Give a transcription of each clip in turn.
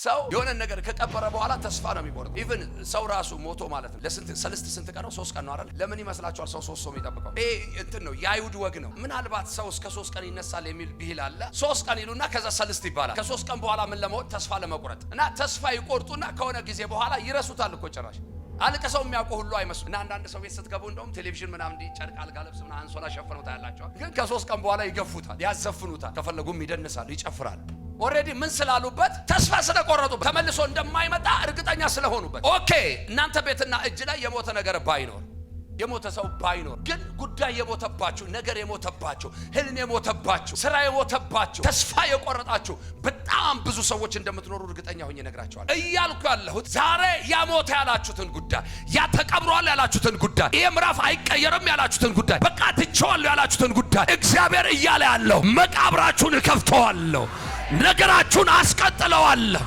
ሰው የሆነ ነገር ከቀበረ በኋላ ተስፋ ነው የሚቆርጥ። ኢቭን ሰው ራሱ ሞቶ ማለት ነው ለስንት ስንት ቀን ነው? 3 ቀን ነው አይደል? ለምን ይመስላችኋል ሰው 3 ሰው የሚጠብቀው? ይሄ እንትን ነው የአይሁድ ወግ ነው። ምናልባት ሰው እስከ 3 ቀን ይነሳል የሚል ብሂል አለ። 3 ቀን ይሉና ከዛ ሰልስት ይባላል። ከ3 ቀን በኋላ ምን ለመሆን ተስፋ ለመቁረጥ እና ተስፋ ይቆርጡና ከሆነ ጊዜ በኋላ ይረሱታል እኮ ጭራሽ አልቀሰው የሚያውቁ ሁሉ አይመስሉ እና አንዳንድ ሰው ቤት ስትገቡ እንደውም ቴሌቪዥን ምናምን ጨርቅ አልጋ ልብስ ምናምን አንሶላ ሸፍነው ታያላችሁ። ግን ከ3 ቀን በኋላ ይገፉታል፣ ያዘፍኑታል፣ ከፈለጉም ይደንሳሉ፣ ይጨፍራሉ። ኦሬዲ ምን ስላሉበት ተስፋ ስለቆረጡበት ተመልሶ እንደማይመጣ እርግጠኛ ስለሆኑበት። ኦኬ እናንተ ቤትና እጅ ላይ የሞተ ነገር ባይኖር የሞተ ሰው ባይኖር ግን ጉዳይ የሞተባችሁ ነገር የሞተባችሁ ህልም የሞተባችሁ ስራ የሞተባችሁ ተስፋ የቆረጣችሁ በጣም ብዙ ሰዎች እንደምትኖሩ እርግጠኛ ሆኜ እነግራችኋለሁ። እያልኩ ያለሁት ዛሬ ያሞተ ያላችሁትን ጉዳይ፣ ያ ተቀብሯል ያላችሁትን ጉዳይ፣ ይሄ ምዕራፍ አይቀየርም ያላችሁትን ጉዳይ፣ በቃ ትቼዋለሁ ያላችሁትን ጉዳይ እግዚአብሔር እያለ ያለው መቃብራችሁን እከፍተዋለሁ፣ ነገራችሁን አስቀጥለዋለሁ።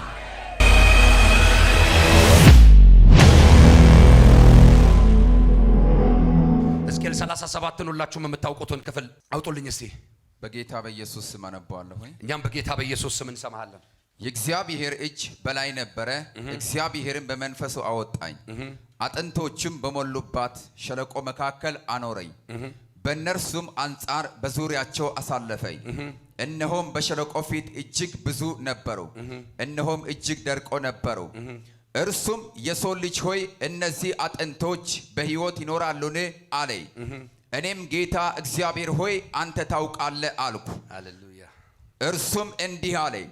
ሕዝቅኤል 37ን ሁላችሁም የምታውቁትን ክፍል አውጡልኝ እስቲ። በጌታ በኢየሱስ ስም አነባለሁ። እኛም በጌታ በኢየሱስ ስም እንሰማሃለን። የእግዚአብሔር እጅ በላይ ነበረ፣ እግዚአብሔርን በመንፈሱ አወጣኝ፣ አጥንቶችም በሞሉባት ሸለቆ መካከል አኖረኝ፣ በእነርሱም አንጻር በዙሪያቸው አሳለፈኝ። እነሆም በሸለቆ ፊት እጅግ ብዙ ነበሩ፣ እነሆም እጅግ ደርቆ ነበሩ። እርሱም የሰው ልጅ ሆይ እነዚህ አጥንቶች በሕይወት ይኖራሉን አለኝ። እኔም ጌታ እግዚአብሔር ሆይ አንተ ታውቃለህ አልኩ። ሃሌሉያ። እርሱም እንዲህ አለኝ፣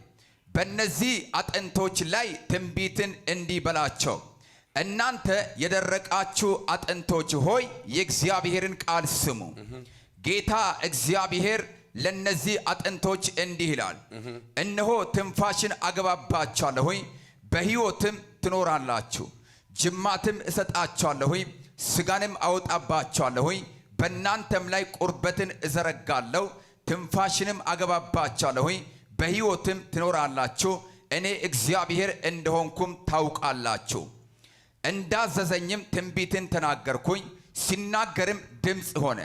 በእነዚህ አጥንቶች ላይ ትንቢትን እንዲህ በላቸው፣ እናንተ የደረቃችሁ አጥንቶች ሆይ የእግዚአብሔርን ቃል ስሙ። ጌታ እግዚአብሔር ለነዚህ አጥንቶች እንዲህ ይላል፣ እነሆ ትንፋሽን አገባባችኋለሁ፣ በሕይወትም ትኖራላችሁ። ጅማትም እሰጣችኋለሁ፣ ስጋንም አወጣባችኋለሁ፣ በእናንተም ላይ ቁርበትን እዘረጋለሁ፣ ትንፋሽንም አገባባችኋለሁ፣ በሕይወትም ትኖራላችሁ። እኔ እግዚአብሔር እንደሆንኩም ታውቃላችሁ። እንዳዘዘኝም ትንቢትን ተናገርኩኝ። ሲናገርም ድምፅ ሆነ፣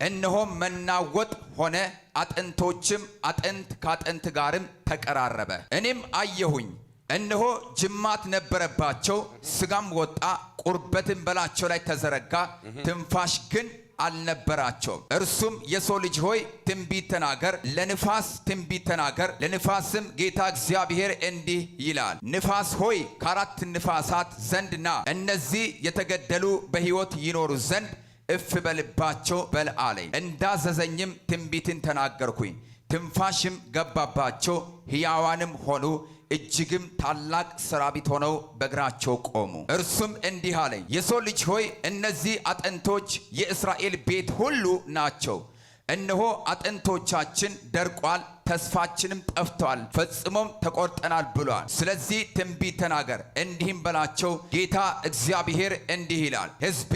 እነሆም መናወጥ ሆነ፣ አጥንቶችም አጥንት ከአጥንት ጋርም ተቀራረበ። እኔም አየሁኝ፣ እነሆ ጅማት ነበረባቸው፣ ስጋም ወጣ፣ ቁርበትም በላቸው ላይ ተዘረጋ፣ ትንፋሽ ግን አልነበራቸውም። እርሱም የሰው ልጅ ሆይ ትንቢት ተናገር፣ ለንፋስ ትንቢት ተናገር፣ ለንፋስም ጌታ እግዚአብሔር እንዲህ ይላል፣ ንፋስ ሆይ ከአራት ንፋሳት ዘንድ ና፣ እነዚህ የተገደሉ በሕይወት ይኖሩ ዘንድ እፍ በልባቸው በል አለኝ። እንዳዘዘኝም ትንቢትን ተናገርኩኝ። ትንፋሽም ገባባቸው፣ ሕያዋንም ሆኑ፣ እጅግም ታላቅ ሰራዊት ሆነው በእግራቸው ቆሙ። እርሱም እንዲህ አለኝ፣ የሰው ልጅ ሆይ እነዚህ አጥንቶች የእስራኤል ቤት ሁሉ ናቸው። እነሆ አጥንቶቻችን ደርቋል፣ ተስፋችንም ጠፍቷል፣ ፈጽሞም ተቆርጠናል ብሏል። ስለዚህ ትንቢት ተናገር፣ እንዲህም በላቸው፣ ጌታ እግዚአብሔር እንዲህ ይላል፣ ሕዝቤ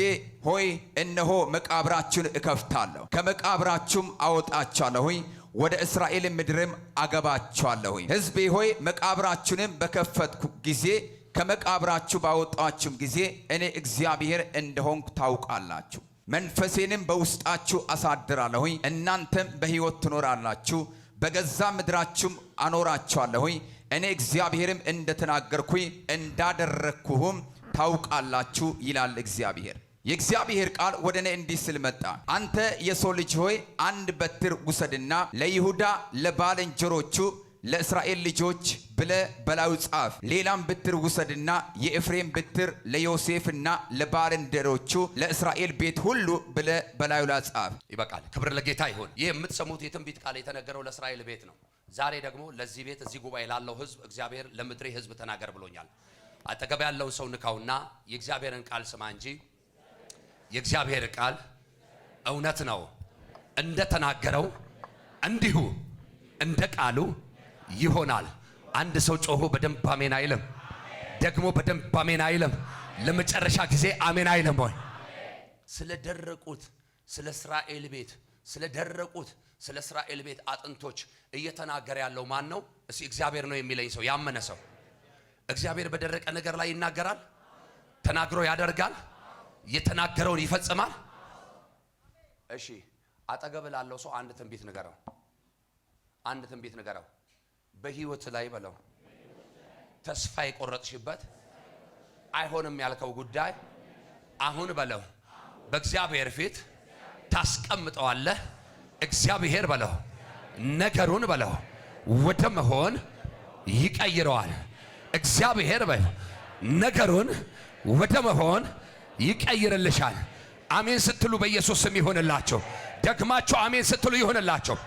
ሆይ እነሆ መቃብራችሁን እከፍታለሁ፣ ከመቃብራችሁም አወጣችኋለሁኝ፣ ወደ እስራኤል ምድርም አገባችኋለሁኝ። ሕዝቤ ሆይ መቃብራችሁንም በከፈትኩ ጊዜ ከመቃብራችሁ ባወጣችሁም ጊዜ እኔ እግዚአብሔር እንደሆንኩ ታውቃላችሁ። መንፈሴንም በውስጣችሁ አሳድራለሁኝ፣ እናንተም በሕይወት ትኖራላችሁ፣ በገዛ ምድራችሁም አኖራችኋለሁኝ። እኔ እግዚአብሔርም እንደተናገርኩኝ እንዳደረግኩሁም ታውቃላችሁ ይላል እግዚአብሔር። የእግዚአብሔር ቃል ወደ እኔ እንዲህ ሲል መጣ፣ አንተ የሰው ልጅ ሆይ አንድ በትር ውሰድና ለይሁዳ ለባልንጀሮቹ ለእስራኤል ልጆች ብለህ በላዩ ጻፍ። ሌላም በትር ውሰድና የኤፍሬም በትር ለዮሴፍና ለባልንጀሮቹ ለእስራኤል ቤት ሁሉ ብለህ በላዩ ላይ ጻፍ። ይበቃል። ክብር ለጌታ ይሁን። ይህ የምትሰሙት የትንቢት ቃል የተነገረው ለእስራኤል ቤት ነው። ዛሬ ደግሞ ለዚህ ቤት እዚህ ጉባኤ ላለው ሕዝብ እግዚአብሔር ለምድሬ ሕዝብ ተናገር ብሎኛል። አጠገብ ያለውን ሰው ንካውና የእግዚአብሔርን ቃል ስማ እንጂ የእግዚአብሔር ቃል እውነት ነው፣ እንደተናገረው እንዲሁ እንደ ቃሉ ይሆናል። አንድ ሰው ጮሆ በደንብ አሜን አይልም? ደግሞ በደንብ አሜን አይልም? ለመጨረሻ ጊዜ አሜን አይልም ወይ? ስለደረቁት ስለ እስራኤል ቤት ስለደረቁት ስለ እስራኤል ቤት አጥንቶች እየተናገረ ያለው ማን ነው? እስኪ እግዚአብሔር ነው የሚለኝ ሰው፣ ያመነ ሰው። እግዚአብሔር በደረቀ ነገር ላይ ይናገራል፣ ተናግሮ ያደርጋል፣ የተናገረውን ይፈጽማል። እሺ አጠገብ ላለው ሰው አንድ ትንቢት ንገረው፣ አንድ ትንቢት ንገረው። በህይወት ላይ በለው ተስፋ የቆረጥሽበት አይሆንም ያልከው ጉዳይ አሁን በለው በእግዚአብሔር ፊት ታስቀምጠዋለህ። እግዚአብሔር በለው ነገሩን በለው ወደ መሆን ይቀይረዋል። እግዚአብሔር በለው ነገሩን ወደ መሆን ይቀይርልሻል። አሜን ስትሉ በኢየሱስ ስም ይሆንላችሁ። ደግማችሁ አሜን ስትሉ ይሆንላችሁ።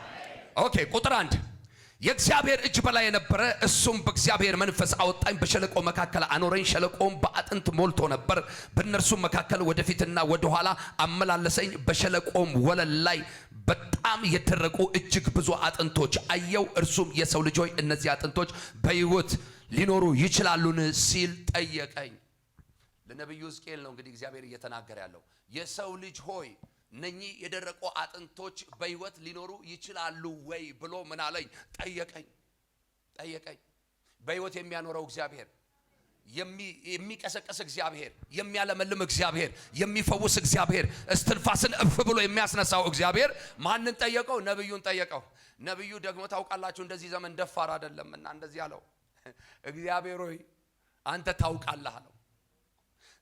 ኦኬ ቁጥር 1 የእግዚአብሔር እጅ በላይ የነበረ እሱም በእግዚአብሔር መንፈስ አወጣኝ፣ በሸለቆ መካከል አኖረኝ። ሸለቆም በአጥንት ሞልቶ ነበር። በእነርሱም መካከል ወደፊትና ወደኋላ አመላለሰኝ። በሸለቆም ወለል ላይ በጣም የደረቁ እጅግ ብዙ አጥንቶች አየው። እርሱም የሰው ልጅ ሆይ እነዚህ አጥንቶች በሕይወት ሊኖሩ ይችላሉን ሲል ጠየቀኝ። ለነብዩ ሕዝቅኤል ነው እንግዲህ እግዚአብሔር እየተናገረ ያለው። የሰው ልጅ ሆይ እነኚህ የደረቁ አጥንቶች በሕይወት ሊኖሩ ይችላሉ ወይ ብሎ ምን አለኝ? ጠየቀኝ። በሕይወት የሚያኖረው እግዚአብሔር፣ የሚቀሰቅስ እግዚአብሔር፣ የሚያለመልም እግዚአብሔር፣ የሚፈውስ እግዚአብሔር፣ እስትንፋስን እፍ ብሎ የሚያስነሳው እግዚአብሔር ማንን ጠየቀው? ነብዩን ጠየቀው። ነብዩ ደግሞ ታውቃላችሁ እንደዚህ ዘመን ደፋር አይደለምና እንደዚህ አለው፣ እግዚአብሔር ሆይ አንተ ታውቃለህ አለው።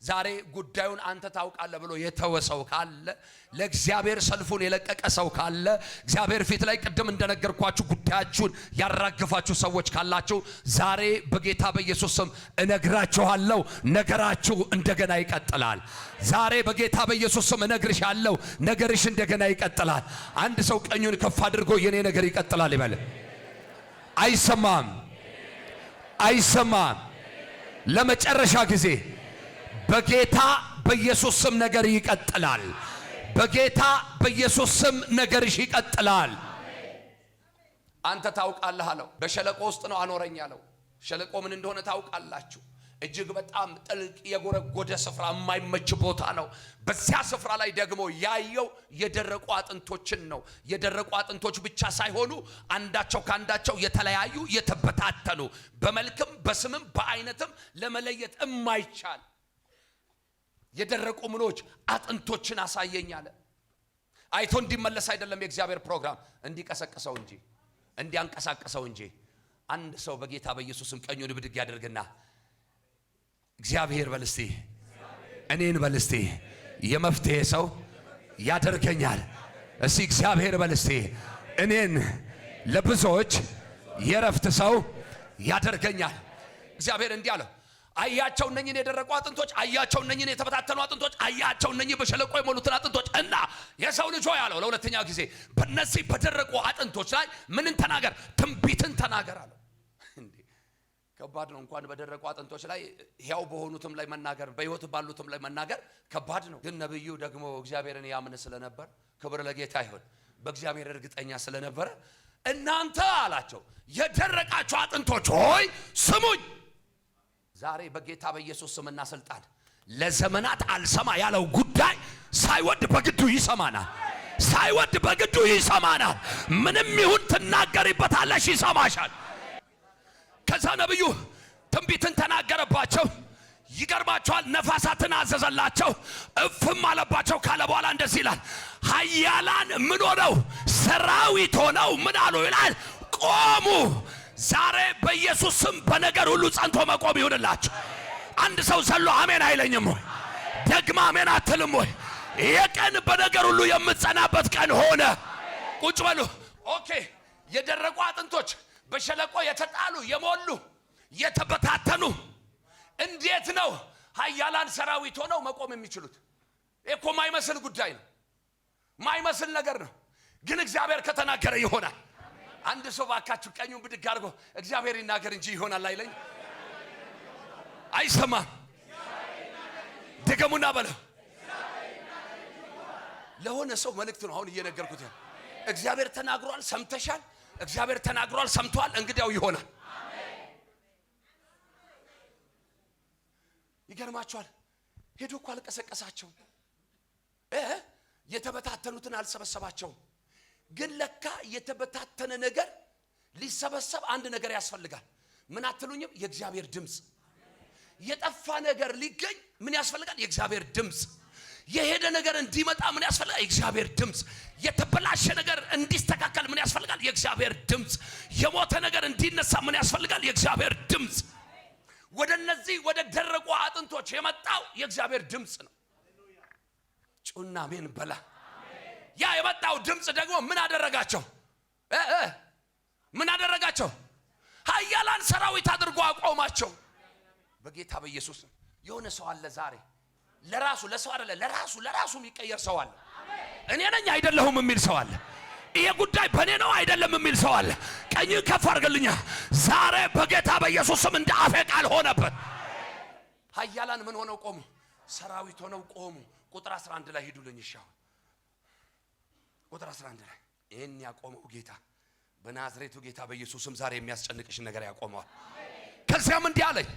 ዛሬ ጉዳዩን አንተ ታውቃለህ ብሎ የተወሰው ካለ፣ ለእግዚአብሔር ሰልፉን የለቀቀ ሰው ካለ፣ እግዚአብሔር ፊት ላይ ቅድም እንደነገርኳችሁ ጉዳያችሁን ያራግፋችሁ ሰዎች ካላችሁ ዛሬ በጌታ በኢየሱስ ስም እነግራችኋለሁ፣ ነገራችሁ እንደገና ይቀጥላል። ዛሬ በጌታ በኢየሱስ ስም እነግርሻለሁ፣ ነገርሽ እንደገና ይቀጥላል። አንድ ሰው ቀኙን ከፍ አድርጎ የኔ ነገር ይቀጥላል ይበል። አይሰማም፣ አይሰማም። ለመጨረሻ ጊዜ በጌታ በኢየሱስ ስም ነገር ይቀጥላል። በጌታ በኢየሱስ ስም ነገርሽ ይቀጥላል። አንተ ታውቃለህ አለው። በሸለቆ ውስጥ ነው አኖረኝ ያለው። ሸለቆ ምን እንደሆነ ታውቃላችሁ? እጅግ በጣም ጥልቅ የጎረጎደ ስፍራ፣ የማይመች ቦታ ነው። በዚያ ስፍራ ላይ ደግሞ ያየው የደረቁ አጥንቶችን ነው። የደረቁ አጥንቶች ብቻ ሳይሆኑ አንዳቸው ካንዳቸው የተለያዩ የተበታተኑ፣ በመልክም በስምም በአይነትም ለመለየት የማይቻል የደረቁ ምኖች አጥንቶችን አሳየኝ አለ። አይቶ እንዲመለስ አይደለም የእግዚአብሔር ፕሮግራም፣ እንዲቀሰቅሰው እንጂ እንዲያንቀሳቅሰው እንጂ። አንድ ሰው በጌታ በኢየሱስም ቀኙን ብድግ ያደርግና እግዚአብሔር በልስቲ እኔን በልስቲ የመፍትሄ ሰው ያደርገኛል። እስቲ እግዚአብሔር በልስቲ እኔን ለብዙዎች የረፍት ሰው ያደርገኛል። እግዚአብሔር እንዲህ አለው፣ አያቸው እነኚህን የደረቁ አጥንቶች፣ አያቸው እነኚህን የተበታተኑ አጥንቶች፣ አያቸው እነኚህ በሸለቆ የሞሉትን አጥንቶች እና የሰው ልጅ ሆይ አለው ለሁለተኛ ጊዜ በእነዚህ በደረቁ አጥንቶች ላይ ምንን ተናገር? ትንቢትን ተናገር አለው። እንዴ ከባድ ነው። እንኳን በደረቁ አጥንቶች ላይ ሕያው በሆኑትም ላይ መናገር፣ በሕይወት ባሉትም ላይ መናገር ከባድ ነው። ግን ነብዩ ደግሞ እግዚአብሔርን ያምን ስለነበር፣ ክብር ለጌታ ይሁን፣ በእግዚአብሔር እርግጠኛ ስለነበረ እናንተ አላቸው የደረቃችሁ አጥንቶች ሆይ ስሙኝ። ዛሬ በጌታ በኢየሱስ ስምና ስልጣን ለዘመናት አልሰማ ያለው ጉዳይ ሳይወድ በግዱ ይሰማናል። ሳይወድ በግዱ ይሰማናል። ምንም ይሁን ትናገሪበታለሽ፣ ይሰማሻል። ከዛ ነብዩ ትንቢትን ተናገረባቸው። ይገርማቸዋል። ነፋሳትን አዘዘላቸው፣ እፍም አለባቸው። ካለ በኋላ እንደዚህ ይላል፣ ኃያላን ምን ሆነው ሰራዊት ሆነው ምን አሉ ይላል፣ ቆሙ። ዛሬ በኢየሱስ ስም በነገር ሁሉ ጸንቶ መቆም ይሁንላችሁ። አንድ ሰው ዘሎ አሜን አይለኝም ወይ? ደግማ አሜን አትልም ወይ? ይሄ ቀን በነገር ሁሉ የምትጸናበት ቀን ሆነ። ቁጭ በሉ። ኦኬ። የደረቁ አጥንቶች በሸለቆ የተጣሉ የሞሉ የተበታተኑ እንዴት ነው ኃያላን ሰራዊት ሆነው መቆም የሚችሉት? እኮ ማይመስል ጉዳይ ነው፣ ማይመስል ነገር ነው። ግን እግዚአብሔር ከተናገረ ይሆናል። አንድ ሰው ባካችሁ ቀኙን ብድግ አድርጎ እግዚአብሔር ይናገር እንጂ ይሆናል አይለኝ? አይሰማም። ደገሙና በለው። ለሆነ ሰው መልእክት ነው አሁን እየነገርኩት። እግዚአብሔር ተናግሯል፣ ሰምተሻል? እግዚአብሔር ተናግሯል፣ ሰምቷል። እንግዲያው ይሆናል። ይገርማችኋል። ሄዶ እኮ አልቀሰቀሳቸውም፣ የተበታተኑትን አልሰበሰባቸውም። ግን ለካ የተበታተነ ነገር ሊሰበሰብ አንድ ነገር ያስፈልጋል። ምን አትሉኝም? የእግዚአብሔር ድምፅ። የጠፋ ነገር ሊገኝ ምን ያስፈልጋል? የእግዚአብሔር ድምፅ። የሄደ ነገር እንዲመጣ ምን ያስፈልጋል? የእግዚአብሔር ድምፅ። የተበላሸ ነገር እንዲስተካከል ምን ያስፈልጋል? የእግዚአብሔር ድምፅ። የሞተ ነገር እንዲነሳ ምን ያስፈልጋል? የእግዚአብሔር ድምፅ። እነዚህ ወደ ደረቁ አጥንቶች የመጣው የእግዚአብሔር ድምጽ ነው። ጩና አሜን በላ። ያ የመጣው ድምጽ ደግሞ ምን አደረጋቸው? ምን አደረጋቸው? ኃያላን ሰራዊት አድርጎ አቆማቸው። በጌታ በኢየሱስ የሆነ ሰው አለ ዛሬ ለራሱ ለሰው አይደለ ለራሱ የሚቀየር ሰው አለ። እኔ ነኝ አይደለሁም የሚል ሰው አለ። ይሄ ጉዳይ በኔ ነው አይደለም የሚል ሰው አለ። ቀኝ ከፍ አድርግልኛ ዛሬ በጌታ በኢየሱስም እንደ አፌ ቃል ሆነበት። ኃያላን ምን ሆነው ቆሙ? ሰራዊት ሆነው ቆሙ። ቁጥር 11 ላይ ሂዱልኝ ይሻው። ቁጥር 11 ላይ ይሄን ያቆመው ጌታ በናዝሬቱ ጌታ በኢየሱስም ዛሬ የሚያስጨንቅሽ ነገር ያቆመዋል። ከዚያም እንዲህ አለኝ፣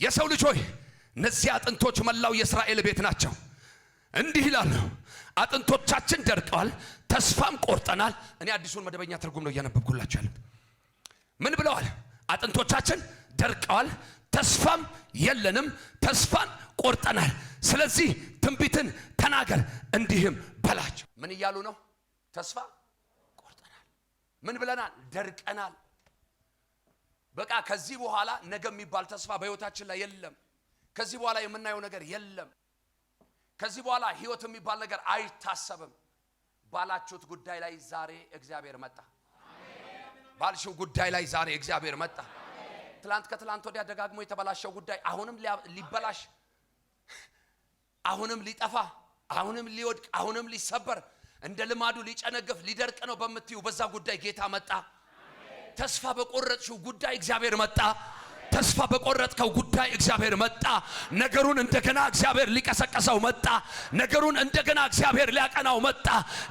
የሰው ልጅ ሆይ እነዚህ አጥንቶች መላው የእስራኤል ቤት ናቸው። እንዲህ ይላሉ፣ አጥንቶቻችን ደርቀዋል፣ ተስፋም ቆርጠናል። እኔ አዲሱን መደበኛ ትርጉም ነው እያነበብኩላችሁ ያለው። ምን ብለዋል? አጥንቶቻችን ደርቀዋል፣ ተስፋም የለንም፣ ተስፋን ቆርጠናል። ስለዚህ ትንቢትን ተናገር እንዲህም በላቸው። ምን እያሉ ነው? ተስፋ ቆርጠናል። ምን ብለናል? ደርቀናል። በቃ ከዚህ በኋላ ነገ የሚባል ተስፋ በህይወታችን ላይ የለም። ከዚህ በኋላ የምናየው ነገር የለም። ከዚህ በኋላ ህይወት የሚባል ነገር አይታሰብም። ባላችሁት ጉዳይ ላይ ዛሬ እግዚአብሔር መጣ። ባልሽው ጉዳይ ላይ ዛሬ እግዚአብሔር መጣ። ትላንት ከትላንት ወዲያ ደጋግሞ የተበላሸው ጉዳይ አሁንም ሊበላሽ፣ አሁንም ሊጠፋ፣ አሁንም ሊወድቅ፣ አሁንም ሊሰበር፣ እንደ ልማዱ ሊጨነገፍ ሊደርቅ ነው በምትዩ በዛ ጉዳይ ጌታ መጣ። ተስፋ በቆረጥሽው ጉዳይ እግዚአብሔር መጣ። ተስፋ በቆረጥከው ጉዳይ እግዚአብሔር መጣ። ነገሩን እንደገና እግዚአብሔር ሊቀሰቀሰው መጣ። ነገሩን እንደገና እግዚአብሔር ሊያቀናው መጣ።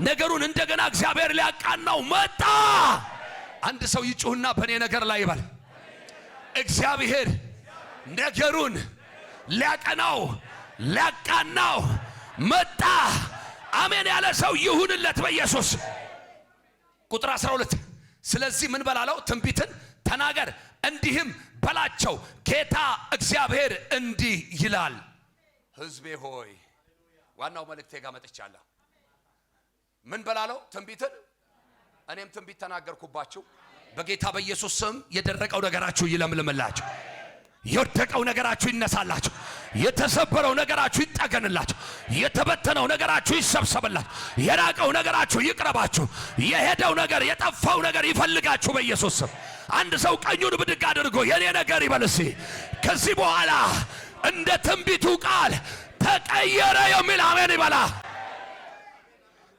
ነገሩን እንደገና እግዚአብሔር ሊያቃናው መጣ። አንድ ሰው ይጩህና በኔ ነገር ላይ ይበል፣ እግዚአብሔር ነገሩን ሊያቀናው ሊያቃናው መጣ። አሜን ያለ ሰው ይሁንለት በኢየሱስ። ቁጥር 12 ስለዚህ ምን በላለው? ትንቢትን ተናገር እንዲህም በላቸው፣ ጌታ እግዚአብሔር እንዲህ ይላል። ሕዝቤ ሆይ ዋናው መልእክቴ ጋር መጥቻለሁ። ምን በላለው? ትንቢትን። እኔም ትንቢት ተናገርኩባችሁ። በጌታ በኢየሱስ ስም የደረቀው ነገራችሁ ይለምልምላችሁ። የወደቀው ነገራችሁ ይነሳላችሁ። የተሰበረው ነገራችሁ ይጠገንላችሁ። የተበተነው ነገራችሁ ይሰብሰብላችሁ። የራቀው ነገራችሁ ይቅረባችሁ። የሄደው ነገር የጠፋው ነገር ይፈልጋችሁ በኢየሱስ ስም። አንድ ሰው ቀኙን ብድግ አድርጎ የኔ ነገር ይበልሲ ከዚህ በኋላ እንደ ትንቢቱ ቃል ተቀየረ የሚል አሜን ይበላ።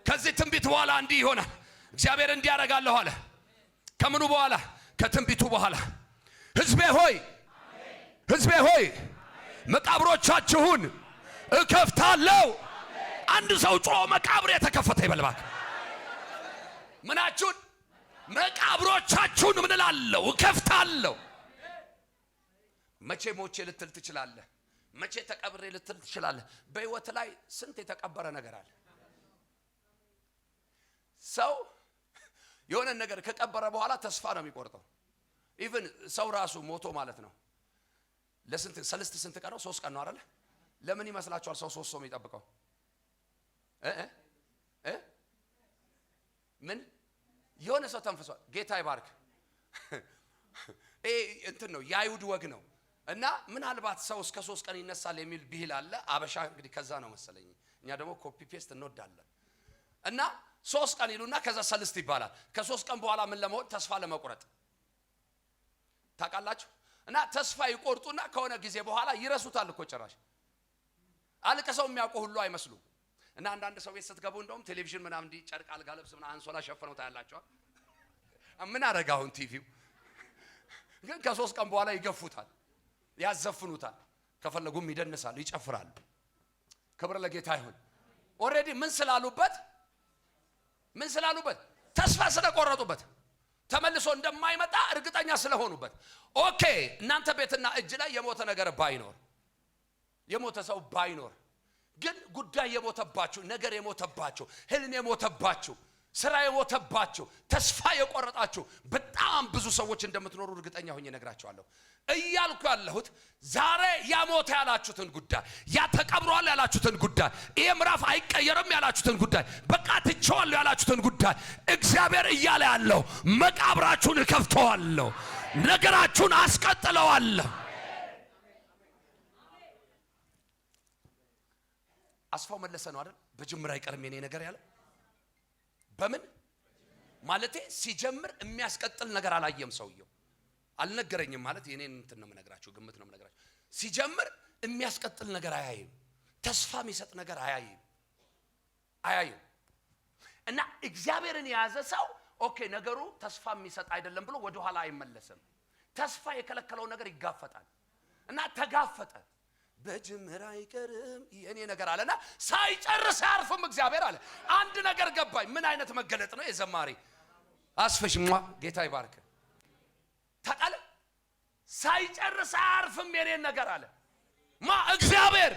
ከዚህ ትንቢት በኋላ እንዲህ ይሆናል። እግዚአብሔር እንዲህ ያደርጋለሁ አለ። ከምኑ በኋላ? ከትንቢቱ በኋላ። ሕዝቤ ሆይ ሕዝቤ ሆይ መቃብሮቻችሁን እከፍታለሁ። አንድ ሰው ጮህ መቃብር የተከፈተ ይበልባክ። ምናችሁን? መቃብሮቻችሁን ምን እላለሁ? እከፍታለሁ። መቼ ሞቼ ልትል ትችላለህ? መቼ ተቀብሬ ልትል ትችላለህ? በህይወት ላይ ስንት የተቀበረ ነገር አለ። ሰው የሆነ ነገር ከቀበረ በኋላ ተስፋ ነው የሚቆርጠው። ኢቭን ሰው ራሱ ሞቶ ማለት ነው ለስንት ሰለስት ስንት ቀን ነው? 3 ቀን ነው አይደል? ለምን ይመስላችኋል ሰው 3 ሰው የሚጠብቀው? ምን የሆነ ሰው ተንፍሷል። ጌታ ይባርክ። እንትን ነው የአይሁድ ወግ ነው። እና ምናልባት ሰው እስከ 3 ቀን ይነሳል የሚል ብሂል አለ። አበሻ እንግዲህ ከዛ ነው መሰለኝ። እኛ ደግሞ ኮፒ ፔስት እንወዳለን። እና 3 ቀን ይሉና ከዛ ሰልስት ይባላል። ከ3 ቀን በኋላ ምን ለመሆን? ተስፋ ለመቁረጥ ታውቃላችሁ። እና ተስፋ ይቆርጡና ከሆነ ጊዜ በኋላ ይረሱታል እኮ ጭራሽ። አልቀሰው የሚያውቁ ሁሉ አይመስሉም። እና አንዳንድ ሰው ቤት ስትገቡ እንደውም ቴሌቪዥን ምናምን እንዲ ጨርቅ አልጋ ልብስ ምናምን አንሶላ ሸፈነው ታያላችሁ። ምን አረጋውን ቲቪው ግን ከ3 ቀን በኋላ ይገፉታል፣ ያዘፍኑታል። ከፈለጉም ይደንሳሉ፣ ይጨፍራሉ። ክብር ለጌታ ይሁን። ኦሬዲ ምን ስላሉበት ተስፋ ስለቆረጡበት ተመልሶ እንደማይመጣ እርግጠኛ ስለሆኑበት። ኦኬ እናንተ ቤትና እጅ ላይ የሞተ ነገር ባይኖር፣ የሞተ ሰው ባይኖር ግን ጉዳይ የሞተባችሁ፣ ነገር የሞተባችሁ፣ ህልም የሞተባችሁ፣ ስራ የሞተባችሁ፣ ተስፋ የቆረጣችሁ በጣም ብዙ ሰዎች እንደምትኖሩ እርግጠኛ ሆኜ ነግራችኋለሁ። እያልኩ ያለሁት ዛሬ ያሞተ ያላችሁትን ጉዳይ፣ ያ ተቀብሯል ያላችሁትን ጉዳይ፣ ይሄ ምዕራፍ አይቀየርም ያላችሁትን ጉዳይ፣ በቃ ትቼዋለሁ ያላችሁትን ጉዳይ እግዚአብሔር እያለ ያለው መቃብራችሁን እከፍተዋለሁ፣ ነገራችሁን አስቀጥለዋለሁ። አስፋው መለሰ ነው አይደል? በጅምር አይቀርም የኔ ነገር ያለ በምን ማለቴ ሲጀምር የሚያስቀጥል ነገር አላየም ሰውየው። አልነገረኝም ማለት የኔን እንትን ነው የምነግራችሁ፣ ግምት ነው የምነግራችሁ። ሲጀምር የሚያስቀጥል ነገር አያይም፣ ተስፋ የሚሰጥ ነገር አያይም። እና እግዚአብሔርን የያዘ ሰው ኦኬ ነገሩ ተስፋ የሚሰጥ አይደለም ብሎ ወደ ኋላ አይመለስም። ተስፋ የከለከለው ነገር ይጋፈጣል። እና ተጋፈጠ። በጅምር አይቀርም የኔ ነገር አለና ሳይጨርስ አያርፍም እግዚአብሔር አለ። አንድ ነገር ገባኝ። ምን አይነት መገለጥ ነው የዘማሪ አስፈሽማ ጌታ ይባርክ። ታቃለ ሳይጨርስ አያርፍም የኔ ነገር አለ እግዚአብሔር።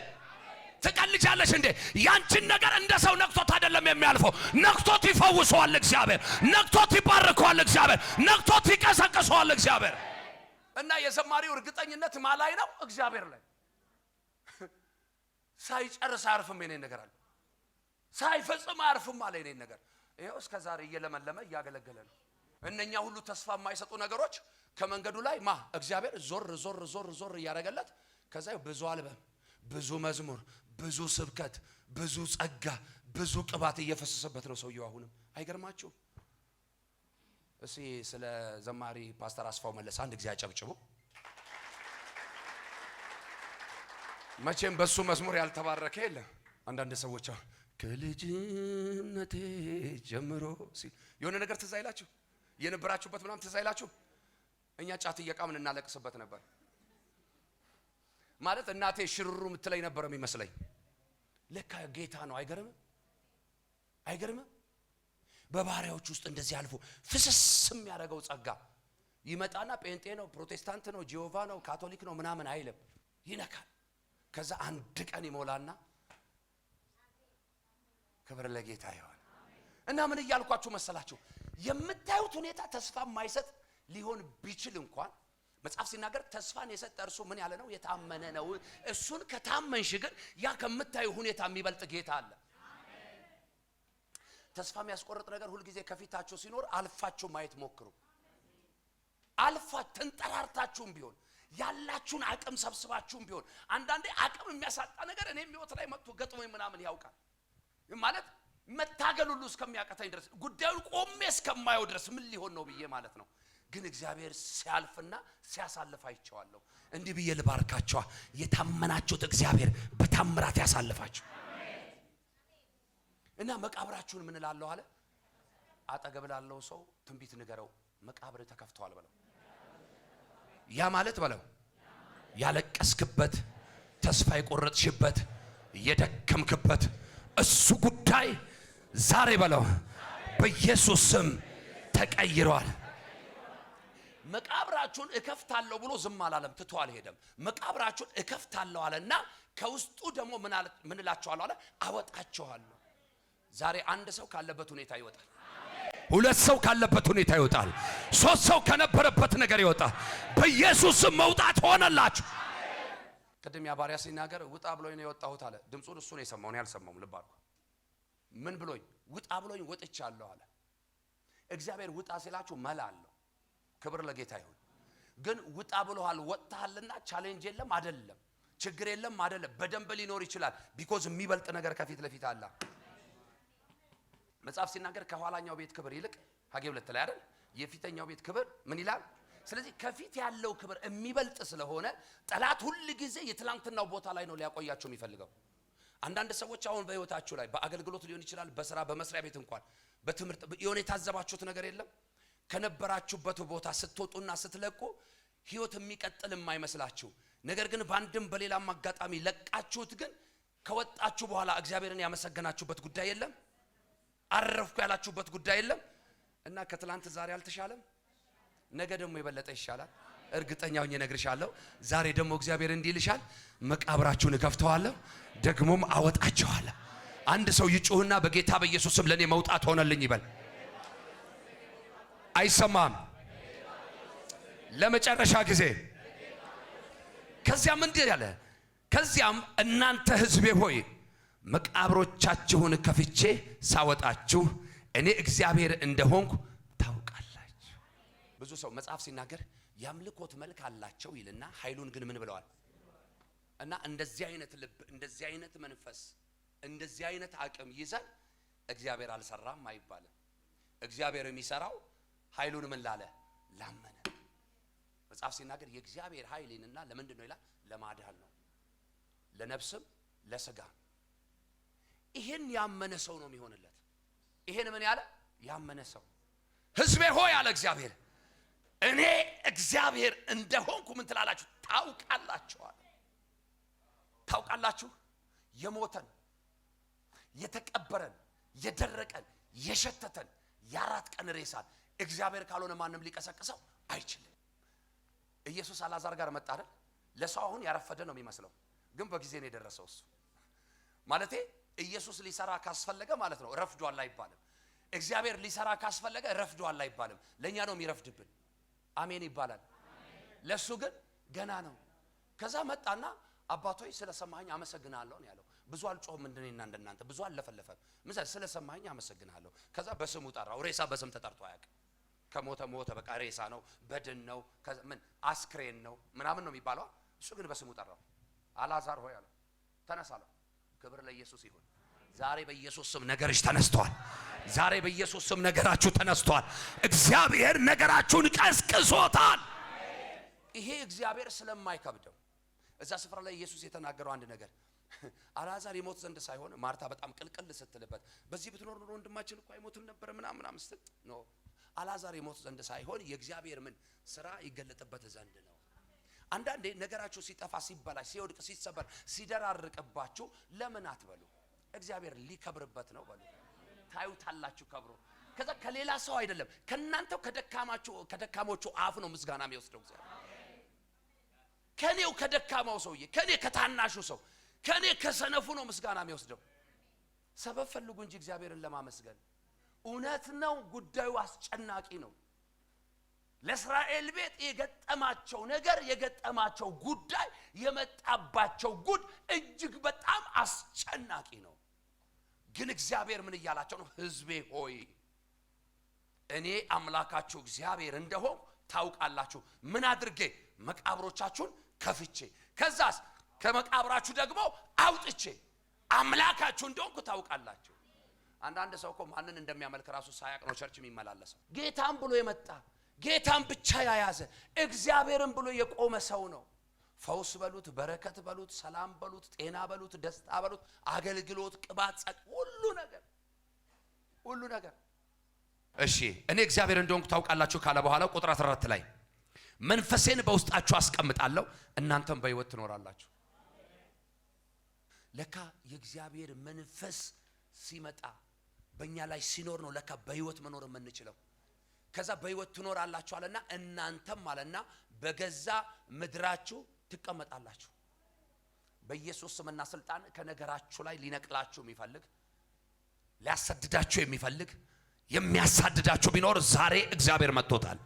ትቀልጃለሽ እንዴ? ያንቺን ነገር እንደ ሰው ነክቶት አይደለም የሚያልፈው። ነክቶት ይፈውሰዋል እግዚአብሔር። ነክቶት ይባርከዋል እግዚአብሔር። ነክቶት ይቀሰቅሰዋል እግዚአብሔር። እና የዘማሪው እርግጠኝነት ማላይ ነው እግዚአብሔር ላይ። ሳይጨርስ አያርፍም የኔ ነገር አለ። ሳይፈጽም አያርፍም አለ የኔ ነገር። ይሄው እስከ ዛሬ እየለመለመ እያገለገለ ነው። እነኛ ሁሉ ተስፋ የማይሰጡ ነገሮች ከመንገዱ ላይ እግዚአብሔር ዞር እያደረገለት ከዛ ብዙ አልበም፣ ብዙ መዝሙር፣ ብዙ ስብከት፣ ብዙ ጸጋ፣ ብዙ ቅባት እየፈሰሰበት ነው ሰውየው። አሁንም አይገርማችሁ? እስቲ ስለ ዘማሪ ፓስተር አስፋው መለሰ አንድ ጊዜ አጨብጭቡ። መቼም በሱ መዝሙር ያልተባረከ የለም። አንዳንድ ሰዎች ከልጅነቴ ጀምሮ የሆነ ነገር ትዝ አይላችሁ? የነበራችሁበት ምናምን ትዝ አይላችሁ? እኛ ጫት እየቃምን እናለቅስበት ነበር ማለት እናቴ ሽሩሩ የምትለኝ ነበር የሚመስለኝ። ለካ ጌታ ነው። አይገርምም? በባሪያዎች ውስጥ እንደዚህ አልፎ ፍስስ የሚያደርገው ጸጋ ይመጣና ጴንጤ ነው፣ ፕሮቴስታንት ነው፣ ጂኦቫ ነው፣ ካቶሊክ ነው ምናምን አይልም፣ ይነካል። ከዛ አንድ ቀን ይሞላና ክብር ለጌታ ይሁን። እና ምን እያልኳችሁ መሰላችሁ? የምታዩት ሁኔታ ተስፋ የማይሰጥ ሊሆን ቢችል እንኳን መጽሐፍ ሲናገር ተስፋን የሰጠ እርሱ ምን ያለ ነው? የታመነ ነው። እሱን ከታመንሽ ግን ያ ከምታዩ ሁኔታ የሚበልጥ ጌታ አለ። ተስፋ የሚያስቆርጥ ነገር ሁልጊዜ ከፊታችሁ ሲኖር አልፋችሁ ማየት ሞክሩ። ተንጠራርታችሁም ቢሆን ያላችሁን አቅም ሰብስባችሁም ቢሆን አንዳንዴ አቅም የሚያሳጣ ነገር እኔ ህይወት ላይ መጥቶ ገጥሞኝ ምናምን ያውቃል። ማለት መታገል ሁሉ እስከሚያቀተኝ ድረስ ጉዳዩን ቆሜ እስከማየው ድረስ ምን ሊሆን ነው ብዬ ማለት ነው። ግን እግዚአብሔር ሲያልፍና ሲያሳልፍ አይቼዋለሁ። እንዲህ ብዬ ልባርካችሁ፣ የታመናችሁት እግዚአብሔር በታምራት ያሳልፋችሁ። እና መቃብራችሁን ምን እላለሁ አለ? አጠገብ ላለው ሰው ትንቢት ንገረው፣ መቃብር ተከፍቷል በለው። ያ ማለት በለው ያለቀስክበት፣ ተስፋ የቆረጥሽበት፣ የደከምክበት እሱ ጉዳይ ዛሬ በለው በኢየሱስ ስም ተቀይሯል። መቃብራችሁን እከፍታለሁ ብሎ ዝም አላለም፣ ትቶ አልሄደም። መቃብራችሁን እከፍታለሁ አለና ከውስጡ ደግሞ ምን እላችኋለሁ አለ? አወጣችኋለሁ። ዛሬ አንድ ሰው ካለበት ሁኔታ ይወጣል። ሁለት ሰው ካለበት ሁኔታ ይወጣል። ሶስት ሰው ከነበረበት ነገር ይወጣል። በኢየሱስ ስም መውጣት ሆነላችሁ። ቅድም ያ ባሪያ ሲናገር ውጣ ብሎኝ ነው የወጣሁት አለ። ድምጹን እሱ ነው የሰማው፣ እኔ አልሰማውም። ልብ አድርጉ። ምን ብሎኝ? ውጣ ብሎኝ ወጥቻለሁ አለ። እግዚአብሔር ውጣ ሲላችሁ መላ አለው። ክብር ለጌታ ይሁን። ግን ውጣ ብሎሃል ወጥተሃልና ቻሌንጅ የለም አይደለም፣ ችግር የለም አይደለም፣ በደንብ ሊኖር ይችላል። ቢኮዝ የሚበልጥ ነገር ከፊት ለፊት አለ። መጽሐፍ ሲናገር ከኋላኛው ቤት ክብር ይልቅ ሐጌ 2 ላይ አይደል የፊተኛው ቤት ክብር ምን ይላል? ስለዚህ ከፊት ያለው ክብር የሚበልጥ ስለሆነ ጠላት ሁሉ ጊዜ የትላንትናው ቦታ ላይ ነው ሊያቆያቸው የሚፈልገው። አንዳንድ ሰዎች አሁን በህይወታችሁ ላይ በአገልግሎት ሊሆን ይችላል፣ በስራ በመስሪያ ቤት እንኳን በትምህርት የሆነ የታዘባችሁት ነገር የለም? ከነበራችሁበት ቦታ ስትወጡና ስትለቁ ህይወት የሚቀጥል የማይመስላችሁ ነገር ግን በአንድም በሌላም አጋጣሚ ለቃችሁት፣ ግን ከወጣችሁ በኋላ እግዚአብሔርን ያመሰገናችሁበት ጉዳይ የለም? አረፍኩ ያላችሁበት ጉዳይ የለም? እና ከትላንት ዛሬ አልተሻለም? ነገ ደግሞ የበለጠ ይሻላል። እርግጠኛ ሆኜ እነግርሻለሁ። ዛሬ ደግሞ እግዚአብሔር እንዲህ ይልሻል፣ መቃብራችሁን እከፍተዋለሁ ደግሞም አወጣችኋለሁ። አንድ ሰው ይጮህና በጌታ በኢየሱስም ለኔ መውጣት ሆነልኝ ይበል። አይሰማም? ለመጨረሻ ጊዜ ከዚያም እንዲህ ያለ፣ ከዚያም እናንተ ሕዝቤ ሆይ መቃብሮቻችሁን ከፍቼ ሳወጣችሁ እኔ እግዚአብሔር እንደሆንኩ ታውቃላችሁ። ብዙ ሰው መጽሐፍ ሲናገር ያምልኮት መልክ አላቸው ይልና ኃይሉን ግን ምን ብለዋል? እና እንደዚህ አይነት ልብ እንደዚህ አይነት መንፈስ እንደዚህ አይነት አቅም ይዘን እግዚአብሔር አልሰራም አይባልም። እግዚአብሔር የሚሰራው ኃይሉን ምን ላለ ላመነ። መጽሐፍ ሲናገር የእግዚአብሔር ኃይልና ለምንድን ነው ይላል? ለማዳን ነው፣ ለነፍስም ለስጋ። ይሄን ያመነ ሰው ነው የሚሆንለት። ይሄን ምን ያለ ያመነ ሰው። ሕዝቤ ሆይ አለ እግዚአብሔር እኔ እግዚአብሔር እንደሆንኩ ምን ትላላችሁ? ታውቃላችሁ። ታውቃላችሁ። የሞተን የተቀበረን የደረቀን የሸተተን የ4 ቀን ሬሳን እግዚአብሔር ካልሆነ ማንም ሊቀሰቅሰው አይችልም። ኢየሱስ አልዓዛር ጋር መጣ አይደል? ለሰው አሁን ያረፈደ ነው የሚመስለው፣ ግን በጊዜ ነው የደረሰው። እሱ ማለቴ ኢየሱስ ሊሰራ ካስፈለገ ማለት ነው ረፍዷል አይባልም። እግዚአብሔር ሊሰራ ካስፈለገ ረፍዷል አይባልም። ለኛ ነው የሚረፍድብን። አሜን ይባላል። ለሱ ግን ገና ነው። ከዛ መጣና አባቶይ ስለሰማኸኝ አመሰግናለሁ ነው ያለው። ብዙ አልጮህም እንደኔና እንደናንተ ብዙ አልለፈለፈም። ምሳሌ ስለሰማኸኝ አመሰግናለሁ። ከዛ በስሙ ጠራው። ሬሳ በስም ተጠርቶ አያውቅም። ከሞተ ሞተ፣ በቃ ሬሳ ነው፣ በድን ነው፣ ምን አስክሬን ነው ምናምን ነው የሚባለው። እሱ ግን በስሙ ጠራው። አልዓዛር ሆይ አለው ተነሳ አለው። ክብር ለኢየሱስ ይሁን። ዛሬ በኢየሱስ ስም ነገርሽ ተነስቷል። ዛሬ በኢየሱስ ስም ነገራችሁ ተነስቷል። እግዚአብሔር ነገራችሁን ቀስቅሶታል። ይሄ እግዚአብሔር ስለማይከብደው እዛ ስፍራ ላይ ኢየሱስ የተናገረው አንድ ነገር አልዓዛር ይሞት ዘንድ ሳይሆን ማርታ በጣም ቅልቅል ስትልበት በዚህ ብትኖር ኖሮ ወንድማችን እኮ አይሞትም ነበር ምናምን ስትል ነው። አልዓዛር ይሞት ዘንድ ሳይሆን የእግዚአብሔር ምን ስራ ይገለጥበት ዘንድ ነው። አንዳንዴ ነገራችሁ ሲጠፋ ሲበላሽ ሲወድቅ ሲሰበር ሲደራርቅባችሁ ለምን አትበሉ? እግዚአብሔር ሊከብርበት ነው በሉ። ታዩታላችሁ ከብሮ። ከዛ ከሌላ ሰው አይደለም ከናንተው ከደካሞቹ አፍ ነው ምስጋና የሚወስደው እግዚአብሔር። ከኔው ከደካማው ሰውዬ፣ ከኔ ከታናሹ ሰው፣ ከኔ ከሰነፉ ነው ምስጋና የሚወስደው። ሰበብ ፈልጉ እንጂ እግዚአብሔርን ለማመስገን። እውነት ነው ጉዳዩ አስጨናቂ ነው። ለእስራኤል ቤት የገጠማቸው ነገር የገጠማቸው ጉዳይ የመጣባቸው ጉድ እጅግ በጣም አስጨናቂ ነው። ግን እግዚአብሔር ምን እያላቸው ነው? ሕዝቤ ሆይ እኔ አምላካችሁ እግዚአብሔር እንደሆንኩ ታውቃላችሁ። ምን አድርጌ? መቃብሮቻችሁን ከፍቼ፣ ከዛስ ከመቃብራችሁ ደግሞ አውጥቼ አምላካችሁ እንደሆንኩ ታውቃላችሁ። አንዳንድ ሰው እኮ ማንን እንደሚያመልክ ራሱ ሳያቅ ነው ቸርች የሚመላለሰው። ጌታን ብሎ የመጣ ጌታን ብቻ ያያዘ እግዚአብሔርን ብሎ የቆመ ሰው ነው። ፈውስ በሉት፣ በረከት በሉት፣ ሰላም በሉት፣ ጤና በሉት፣ ደስታ በሉት፣ አገልግሎት፣ ቅባት፣ ጸጥ፣ ሁሉ ነገር። እሺ እኔ እግዚአብሔር እንደሆንኩ ታውቃላችሁ ካለ በኋላ ቁጥር 14 ላይ መንፈሴን በውስጣችሁ አስቀምጣለሁ እናንተም በሕይወት ትኖራላችሁ። ለካ የእግዚአብሔር መንፈስ ሲመጣ በእኛ ላይ ሲኖር ነው ለካ በሕይወት መኖር የምንችለው። ከዛ በሕይወት ትኖራላችሁ አለና እናንተም አለና በገዛ ምድራችሁ ትቀመጣላችሁ። በኢየሱስ ስምና ስልጣን ከነገራችሁ ላይ ሊነቅላችሁ የሚፈልግ ሊያሳድዳችሁ የሚፈልግ የሚያሳድዳችሁ ቢኖር ዛሬ እግዚአብሔር መጥቶታል።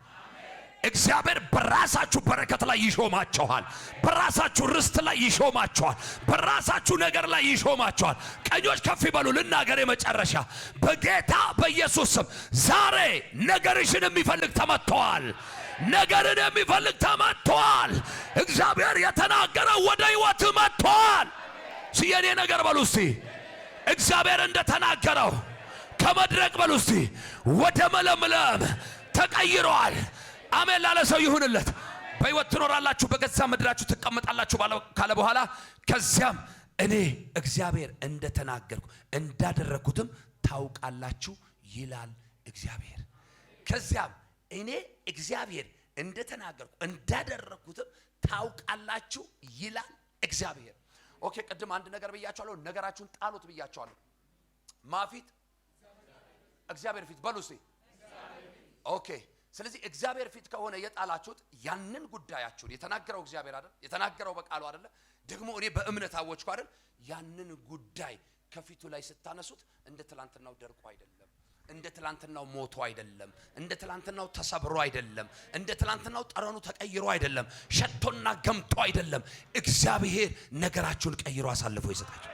እግዚአብሔር በራሳችሁ በረከት ላይ ይሾማችኋል። በራሳችሁ ርስት ላይ ይሾማችኋል። በራሳችሁ ነገር ላይ ይሾማችኋል። ቀኞች ከፍ ይበሉ። ልናገር የመጨረሻ በጌታ በኢየሱስ ስም ዛሬ ነገርሽን የሚፈልግ ተመቷል። ነገርን የሚፈልግ ተመቷል። እግዚአብሔር የተናገረው ወደ ሕይወት መጥቷል። ሲየኔ ነገር በሉ እስቲ እግዚአብሔር እንደተናገረው ከመድረቅ በሉ እስቲ ወደ መለምለም ተቀይሯል። አሜን ላለ ሰው ይሁንለት። በሕይወት ትኖራላችሁ በገዛ ምድራችሁ ትቀመጣላችሁ ካለ በኋላ ከዚያም እኔ እግዚአብሔር እንደተናገርኩ እንዳደረኩትም ታውቃላችሁ ይላል እግዚአብሔር። ከዚያም እኔ እግዚአብሔር እንደተናገርኩ እንዳደረኩትም ታውቃላችሁ ይላል እግዚአብሔር። ኦኬ ቅድም አንድ ነገር ብያችኋለሁ። ነገራችሁን ጣሉት ብያችኋለሁ። ማፊት እግዚአብሔር ፊት በሉ እስቲ። ኦኬ ስለዚህ እግዚአብሔር ፊት ከሆነ የጣላችሁት ያንን ጉዳያችሁን የተናገረው እግዚአብሔር አይደል? የተናገረው በቃሉ አይደል? ደግሞ እኔ በእምነት አወጅኩ አይደል? ያንን ጉዳይ ከፊቱ ላይ ስታነሱት እንደ ትላንትናው ደርቆ አይደለም፣ እንደ ትላንትናው ሞቶ አይደለም፣ እንደ ትላንትናው ተሰብሮ አይደለም፣ እንደ ትላንትናው ጠረኑ ተቀይሮ አይደለም፣ ሸቶና ገምቶ አይደለም። እግዚአብሔር ነገራችሁን ቀይሮ አሳልፎ ይሰጣችሁ።